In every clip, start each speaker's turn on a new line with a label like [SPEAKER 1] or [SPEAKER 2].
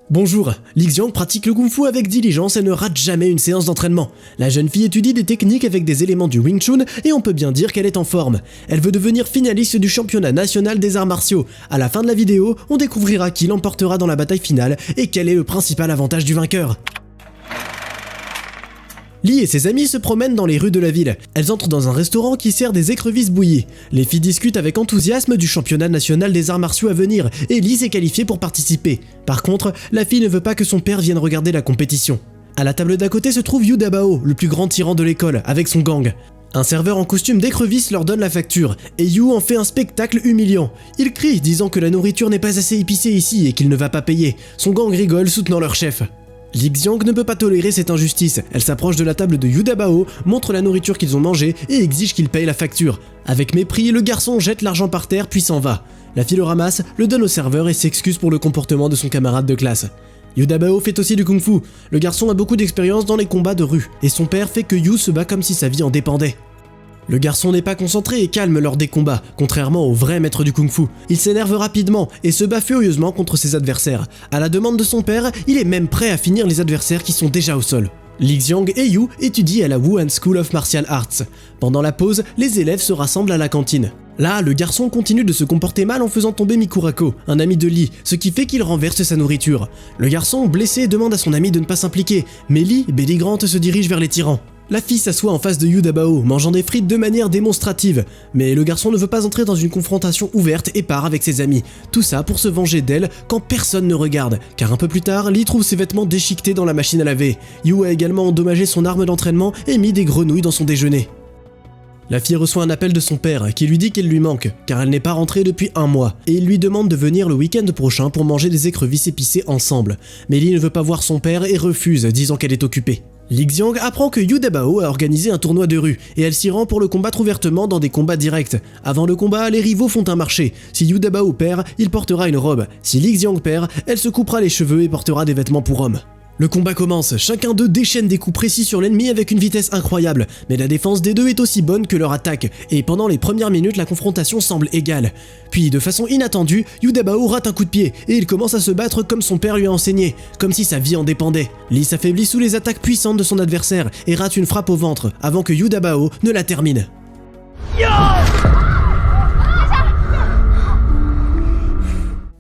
[SPEAKER 1] Bonjour, Li Xiang pratique le kung-fu avec diligence et ne rate jamais une séance d'entraînement. La jeune fille étudie des techniques avec des éléments du Wing Chun et on peut bien dire qu'elle est en forme. Elle veut devenir finaliste du championnat national des arts martiaux. À la fin de la vidéo, on découvrira qui l'emportera dans la bataille finale et quel est le principal avantage du vainqueur. Li et ses amis se promènent dans les rues de la ville. Elles entrent dans un restaurant qui sert des écrevisses bouillies. Les filles discutent avec enthousiasme du championnat national des arts martiaux à venir et Li s'est qualifiée pour participer. Par contre, la fille ne veut pas que son père vienne regarder la compétition. À la table d'à côté se trouve Yu Dabao, le plus grand tyran de l'école, avec son gang. Un serveur en costume d'écrevisse leur donne la facture, et Yu en fait un spectacle humiliant. Il crie, disant que la nourriture n'est pas assez épicée ici et qu'il ne va pas payer. Son gang rigole, soutenant leur chef. Li Xiang ne peut pas tolérer cette injustice. Elle s'approche de la table de Yu Dabao, montre la nourriture qu'ils ont mangée et exige qu'il paye la facture. Avec mépris, le garçon jette l'argent par terre puis s'en va. La fille le ramasse, le donne au serveur et s'excuse pour le comportement de son camarade de classe. Yu Dabao fait aussi du kung-fu. Le garçon a beaucoup d'expérience dans les combats de rue, et son père fait que Yu se bat comme si sa vie en dépendait. Le garçon n'est pas concentré et calme lors des combats, contrairement au vrai maître du kung-fu. Il s'énerve rapidement et se bat furieusement contre ses adversaires. À la demande de son père, il est même prêt à finir les adversaires qui sont déjà au sol. Li Xiang et Yu étudient à la Wuhan School of Martial Arts. Pendant la pause, les élèves se rassemblent à la cantine. Là, le garçon continue de se comporter mal en faisant tomber Mikurako, un ami de Li, ce qui fait qu'il renverse sa nourriture. Le garçon, blessé, demande à son ami de ne pas s'impliquer, mais Li, belligrante, se dirige vers les tyrans. La fille s'assoit en face de Yu Dabao, mangeant des frites de manière démonstrative, mais le garçon ne veut pas entrer dans une confrontation ouverte et part avec ses amis. Tout ça pour se venger d'elle quand personne ne regarde, car un peu plus tard, Li trouve ses vêtements déchiquetés dans la machine à laver. Yu a également endommagé son arme d'entraînement et mis des grenouilles dans son déjeuner. La fille reçoit un appel de son père qui lui dit qu'elle lui manque, car elle n'est pas rentrée depuis un mois, et il lui demande de venir le week-end prochain pour manger des écrevisses épicées ensemble. Mais Li ne veut pas voir son père et refuse, disant qu'elle est occupée. Li Xiang apprend que Yu Dabao a organisé un tournoi de rue, et elle s'y rend pour le combattre ouvertement dans des combats directs. Avant le combat, les rivaux font un marché. Si Yu Dabao perd, il portera une robe. Si Li Xiang perd, elle se coupera les cheveux et portera des vêtements pour homme. Le combat commence, chacun d'eux déchaîne des coups précis sur l'ennemi avec une vitesse incroyable, mais la défense des deux est aussi bonne que leur attaque, et pendant les premières minutes la confrontation semble égale. Puis de façon inattendue, Yu Dabao rate un coup de pied, et il commence à se battre comme son père lui a enseigné, comme si sa vie en dépendait. Li s'affaiblit sous les attaques puissantes de son adversaire, et rate une frappe au ventre, avant que Yu Dabao ne la termine.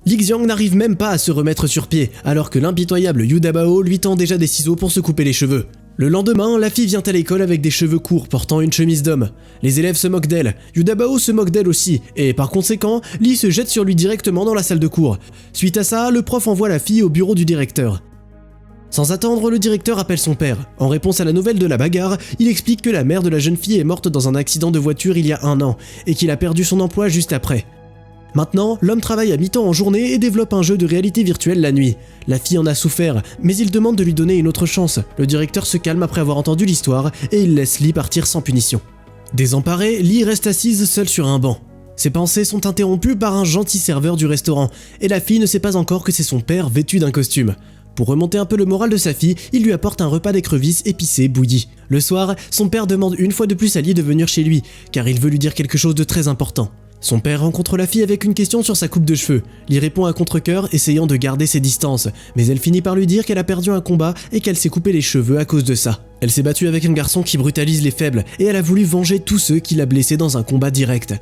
[SPEAKER 1] Li Xiang n'arrive même pas à se remettre sur pied, alors que l'impitoyable Yu Dabao lui tend déjà des ciseaux pour se couper les cheveux. Le lendemain, la fille vient à l'école avec des cheveux courts, portant une chemise d'homme. Les élèves se moquent d'elle, Yu Dabao se moque d'elle aussi, et par conséquent, Li se jette sur lui directement dans la salle de cours. Suite à ça, le prof envoie la fille au bureau du directeur. Sans attendre, le directeur appelle son père. En réponse à la nouvelle de la bagarre, il explique que la mère de la jeune fille est morte dans un accident de voiture il y a 1 an, et qu'il a perdu son emploi juste après. Maintenant, l'homme travaille à mi-temps en journée et développe un jeu de réalité virtuelle la nuit. La fille en a souffert, mais il demande de lui donner une autre chance. Le directeur se calme après avoir entendu l'histoire et il laisse Li partir sans punition. Désemparée, Li reste assise seule sur un banc. Ses pensées sont interrompues par un gentil serveur du restaurant, et la fille ne sait pas encore que c'est son père vêtu d'un costume. Pour remonter un peu le moral de sa fille, il lui apporte un repas d'écrevisses épicées bouillies. Le soir, son père demande une fois de plus à Li de venir chez lui, car il veut lui dire quelque chose de très important. Son père rencontre la fille avec une question sur sa coupe de cheveux. Li répond à contre-cœur, essayant de garder ses distances, mais elle finit par lui dire qu'elle a perdu un combat et qu'elle s'est coupé les cheveux à cause de ça. Elle s'est battue avec un garçon qui brutalise les faibles, et elle a voulu venger tous ceux qui l'a blessée dans un combat direct.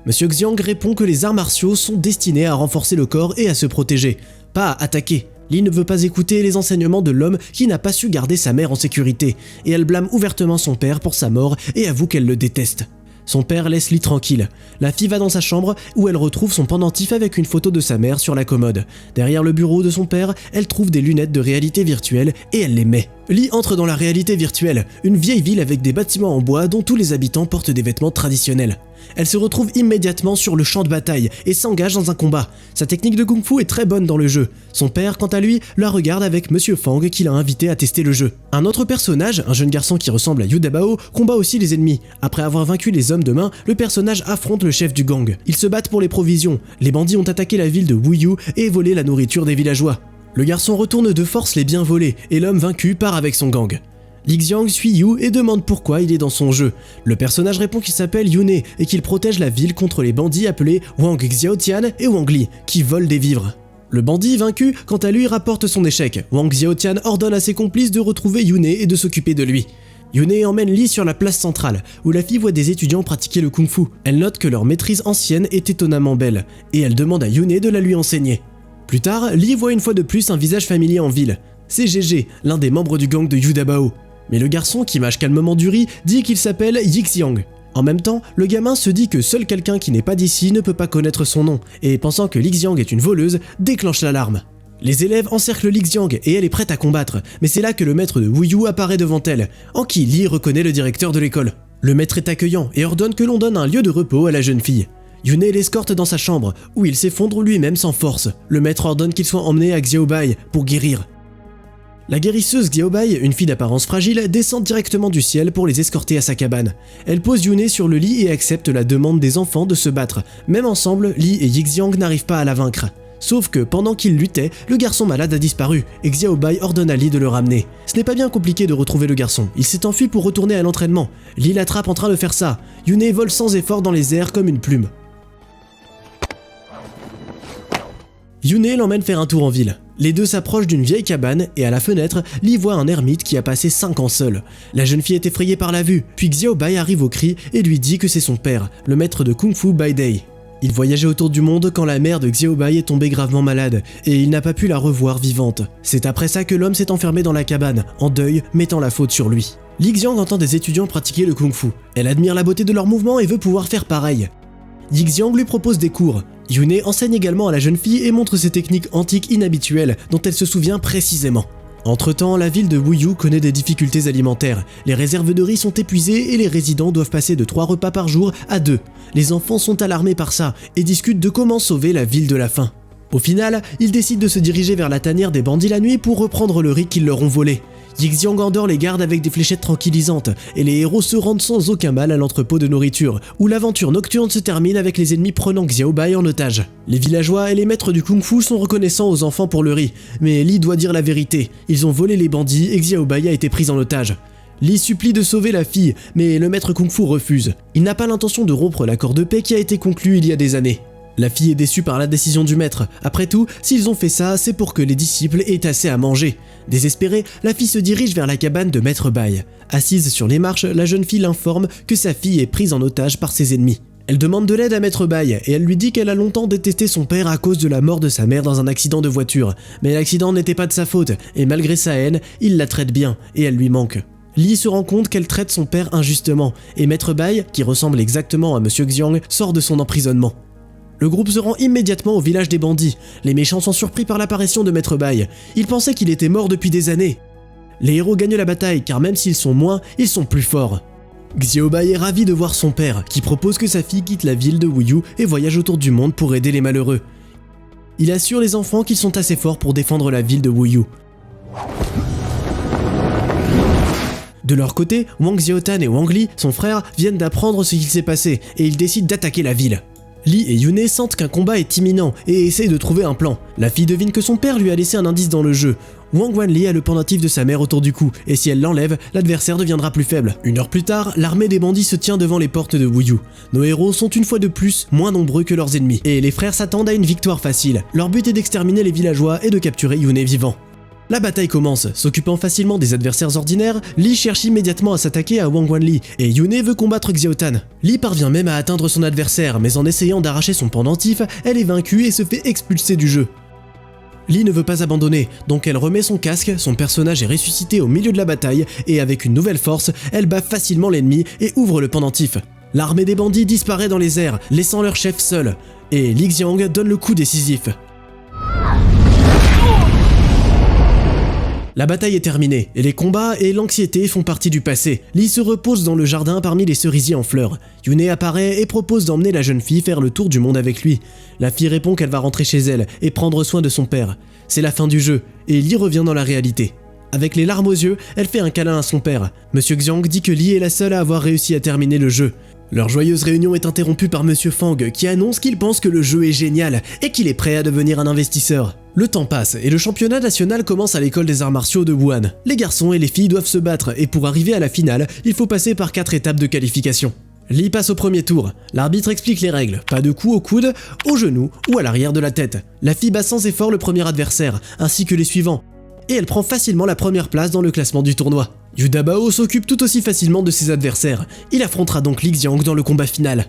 [SPEAKER 1] Monsieur Xiang répond que les arts martiaux sont destinés à renforcer le corps et à se protéger, pas à attaquer. Li ne veut pas écouter les enseignements de l'homme qui n'a pas su garder sa mère en sécurité, et elle blâme ouvertement son père pour sa mort et avoue qu'elle le déteste. Son père laisse Li tranquille. La fille va dans sa chambre où elle retrouve son pendentif avec une photo de sa mère sur la commode. Derrière le bureau de son père, elle trouve des lunettes de réalité virtuelle et elle les met. Li entre dans la réalité virtuelle, une vieille ville avec des bâtiments en bois dont tous les habitants portent des vêtements traditionnels. Elle se retrouve immédiatement sur le champ de bataille et s'engage dans un combat. Sa technique de kung-fu est très bonne dans le jeu. Son père, quant à lui, la regarde avec Monsieur Fang qui l'a invité à tester le jeu. Un autre personnage, un jeune garçon qui ressemble à Yu Dabao, combat aussi les ennemis. Après avoir vaincu les hommes de main, le personnage affronte le chef du gang. Ils se battent pour les provisions. Les bandits ont attaqué la ville de Wuyu et volé la nourriture des villageois. Le garçon retourne de force les biens volés et l'homme vaincu part avec son gang. Li Xiang suit Yu et demande pourquoi il est dans son jeu. Le personnage répond qu'il s'appelle Yune et qu'il protège la ville contre les bandits appelés Wang Xiaotian et Wang Li, qui volent des vivres. Le bandit vaincu, quant à lui, rapporte son échec. Wang Xiaotian ordonne à ses complices de retrouver Yune et de s'occuper de lui. Yune emmène Li sur la place centrale, où la fille voit des étudiants pratiquer le kung-fu. Elle note que leur maîtrise ancienne est étonnamment belle, et elle demande à Yune de la lui enseigner. Plus tard, Li voit une fois de plus un visage familier en ville. C'est Gégé, l'un des membres du gang de Yu Dabao. Mais le garçon, qui mâche calmement du riz, dit qu'il s'appelle Yixiang. En même temps, le gamin se dit que seul quelqu'un qui n'est pas d'ici ne peut pas connaître son nom, et pensant que Lixiang est une voleuse, déclenche l'alarme. Les élèves encerclent Lixiang et elle est prête à combattre, mais c'est là que le maître de Wuyu apparaît devant elle, en qui Li reconnaît le directeur de l'école. Le maître est accueillant et ordonne que l'on donne un lieu de repos à la jeune fille. Yune l'escorte dans sa chambre, où il s'effondre lui-même sans force. Le maître ordonne qu'il soit emmené à Xiaobai pour guérir. La guérisseuse Xiaobai, une fille d'apparence fragile, descend directement du ciel pour les escorter à sa cabane. Elle pose Yune sur le lit et accepte la demande des enfants de se battre. Même ensemble, Li et Yixiang n'arrivent pas à la vaincre. Sauf que pendant qu'ils luttaient, le garçon malade a disparu et Xiaobai ordonne à Li de le ramener. Ce n'est pas bien compliqué de retrouver le garçon, il s'est enfui pour retourner à l'entraînement. Li l'attrape en train de faire ça. Yune vole sans effort dans les airs comme une plume. Yune l'emmène faire un tour en ville. Les deux s'approchent d'une vieille cabane et à la fenêtre, Li voit un ermite qui a passé 5 ans seul. La jeune fille est effrayée par la vue, puis Xiaobai arrive au cri et lui dit que c'est son père, le maître de Kung Fu Bai Dai. Il voyageait autour du monde quand la mère de Xiaobai est tombée gravement malade et il n'a pas pu la revoir vivante. C'est après ça que l'homme s'est enfermé dans la cabane, en deuil, mettant la faute sur lui. Lixiang entend des étudiants pratiquer le Kung Fu. Elle admire la beauté de leurs mouvements et veut pouvoir faire pareil. Yixiang lui propose des cours. Yune enseigne également à la jeune fille et montre ses techniques antiques inhabituelles dont elle se souvient précisément. Entre-temps, la ville de Wuyu connaît des difficultés alimentaires. Les réserves de riz sont épuisées et les résidents doivent passer de 3 repas par jour à 2. Les enfants sont alarmés par ça et discutent de comment sauver la ville de la faim. Au final, ils décident de se diriger vers la tanière des bandits la nuit pour reprendre le riz qu'ils leur ont volé. Yixiang endort les gardes avec des fléchettes tranquillisantes et les héros se rendent sans aucun mal à l'entrepôt de nourriture, où l'aventure nocturne se termine avec les ennemis prenant Xiaobai en otage. Les villageois et les maîtres du kung-fu sont reconnaissants aux enfants pour le riz, mais Li doit dire la vérité, ils ont volé les bandits et Xiaobai a été prise en otage. Li supplie de sauver la fille, mais le maître kung-fu refuse. Il n'a pas l'intention de rompre l'accord de paix qui a été conclu il y a des années. La fille est déçue par la décision du maître. Après tout, s'ils ont fait ça, c'est pour que les disciples aient assez à manger. Désespérée, la fille se dirige vers la cabane de Maître Bai. Assise sur les marches, la jeune fille l'informe que sa fille est prise en otage par ses ennemis. Elle demande de l'aide à Maître Bai et elle lui dit qu'elle a longtemps détesté son père à cause de la mort de sa mère dans un accident de voiture. Mais l'accident n'était pas de sa faute et malgré sa haine, il la traite bien et elle lui manque. Li se rend compte qu'elle traite son père injustement et Maître Bai, qui ressemble exactement à Monsieur Xiang, sort de son emprisonnement. Le groupe se rend immédiatement au village des bandits. Les méchants sont surpris par l'apparition de Maître Bai. Ils pensaient qu'il était mort depuis des années. Les héros gagnent la bataille car même s'ils sont moins, ils sont plus forts. Xiaobai est ravi de voir son père, qui propose que sa fille quitte la ville de Wuyu et voyage autour du monde pour aider les malheureux. Il assure les enfants qu'ils sont assez forts pour défendre la ville de Wuyu. De leur côté, Wang Xiaotan et Wang Li, son frère, viennent d'apprendre ce qu'il s'est passé et ils décident d'attaquer la ville. Li et Yune sentent qu'un combat est imminent et essayent de trouver un plan. La fille devine que son père lui a laissé un indice dans le jeu. Wang Wanli a le pendentif de sa mère autour du cou, et si elle l'enlève, l'adversaire deviendra plus faible. 1 heure plus tard, l'armée des bandits se tient devant les portes de Wuyu. Nos héros sont une fois de plus moins nombreux que leurs ennemis, et les frères s'attendent à une victoire facile. Leur but est d'exterminer les villageois et de capturer Yune vivant. La bataille commence. S'occupant facilement des adversaires ordinaires, Li cherche immédiatement à s'attaquer à Wang Wanli et Yune veut combattre Xiaotan. Li parvient même à atteindre son adversaire, mais en essayant d'arracher son pendentif, elle est vaincue et se fait expulser du jeu. Li ne veut pas abandonner, donc elle remet son casque, son personnage est ressuscité au milieu de la bataille et avec une nouvelle force, elle bat facilement l'ennemi et ouvre le pendentif. L'armée des bandits disparaît dans les airs, laissant leur chef seul, et Lixiang donne le coup décisif. La bataille est terminée, et les combats et l'anxiété font partie du passé. Li se repose dans le jardin parmi les cerisiers en fleurs. Yune apparaît et propose d'emmener la jeune fille faire le tour du monde avec lui. La fille répond qu'elle va rentrer chez elle et prendre soin de son père. C'est la fin du jeu, et Li revient dans la réalité. Avec les larmes aux yeux, elle fait un câlin à son père. Monsieur Xiang dit que Li est la seule à avoir réussi à terminer le jeu. Leur joyeuse réunion est interrompue par Monsieur Fang qui annonce qu'il pense que le jeu est génial et qu'il est prêt à devenir un investisseur. Le temps passe et le championnat national commence à l'école des arts martiaux de Wuhan. Les garçons et les filles doivent se battre et pour arriver à la finale, il faut passer par 4 étapes de qualification. Li passe au premier tour. L'arbitre explique les règles, pas de coups au coude, au genou ou à l'arrière de la tête. La fille bat sans effort le premier adversaire, ainsi que les suivants, et elle prend facilement la première place dans le classement du tournoi. Yuda Bao s'occupe tout aussi facilement de ses adversaires, il affrontera donc Li Xiang dans le combat final.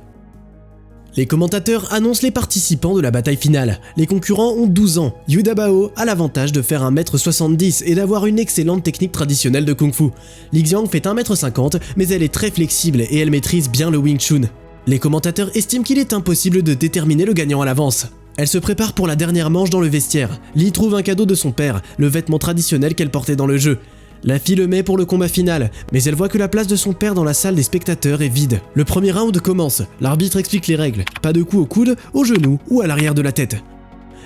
[SPEAKER 1] Les commentateurs annoncent les participants de la bataille finale. Les concurrents ont 12 ans. Yuda Bao a l'avantage de faire 1m70 et d'avoir une excellente technique traditionnelle de Kung Fu. Li Xiang fait 1m50, mais elle est très flexible et elle maîtrise bien le Wing Chun. Les commentateurs estiment qu'il est impossible de déterminer le gagnant à l'avance. Elle se prépare pour la dernière manche dans le vestiaire. Li trouve un cadeau de son père, le vêtement traditionnel qu'elle portait dans le jeu. La fille le met pour le combat final, mais elle voit que la place de son père dans la salle des spectateurs est vide. Le premier round commence, l'arbitre explique les règles, pas de coups au coude, au genou ou à l'arrière de la tête.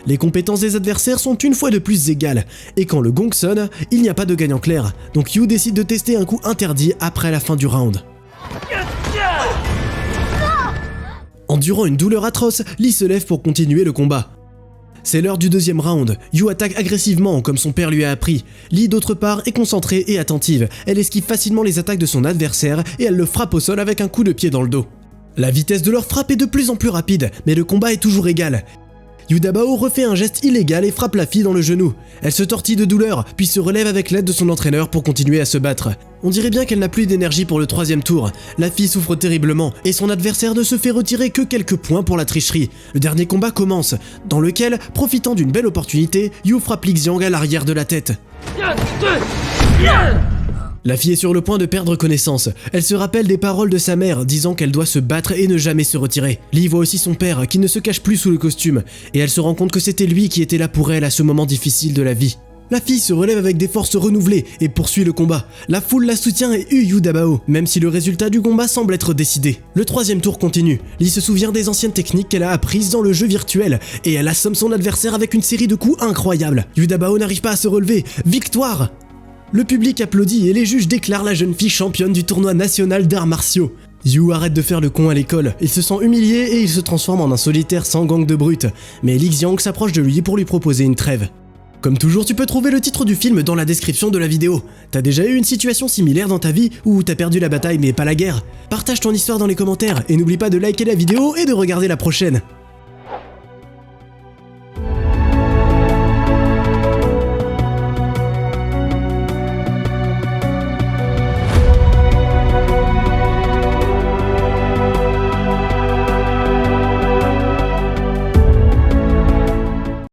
[SPEAKER 1] Les compétences des adversaires sont une fois de plus égales, et quand le gong sonne, il n'y a pas de gagnant clair, donc Yu décide de tester un coup interdit après la fin du round. Endurant une douleur atroce, Li se lève pour continuer le combat. C'est l'heure du deuxième round. Yu attaque agressivement comme son père lui a appris. Li d'autre part est concentrée et attentive. Elle esquive facilement les attaques de son adversaire et elle le frappe au sol avec un coup de pied dans le dos. La vitesse de leur frappe est de plus en plus rapide, mais le combat est toujours égal. Yuda Bao refait un geste illégal et frappe la fille dans le genou. Elle se tortille de douleur, puis se relève avec l'aide de son entraîneur pour continuer à se battre. On dirait bien qu'elle n'a plus d'énergie pour le troisième tour. La fille souffre terriblement, et son adversaire ne se fait retirer que quelques points pour la tricherie. Le dernier combat commence, dans lequel, profitant d'une belle opportunité, Yu frappe Li Xiang à l'arrière de la tête. La fille est sur le point de perdre connaissance. Elle se rappelle des paroles de sa mère disant qu'elle doit se battre et ne jamais se retirer. Li voit aussi son père qui ne se cache plus sous le costume et elle se rend compte que c'était lui qui était là pour elle à ce moment difficile de la vie. La fille se relève avec des forces renouvelées et poursuit le combat. La foule la soutient et hue Yuda Bao, même si le résultat du combat semble être décidé. Le troisième tour continue. Li se souvient des anciennes techniques qu'elle a apprises dans le jeu virtuel et elle assomme son adversaire avec une série de coups incroyables. Yuda Bao n'arrive pas à se relever. Victoire! Le public applaudit et les juges déclarent la jeune fille championne du tournoi national d'arts martiaux. Yu arrête de faire le con à l'école, il se sent humilié et il se transforme en un solitaire sans gang de brutes, mais Li Xiang s'approche de lui pour lui proposer une trêve. Comme toujours, tu peux trouver le titre du film dans la description de la vidéo. T'as déjà eu une situation similaire dans ta vie où t'as perdu la bataille mais pas la guerre? Partage ton histoire dans les commentaires et n'oublie pas de liker la vidéo et de regarder la prochaine.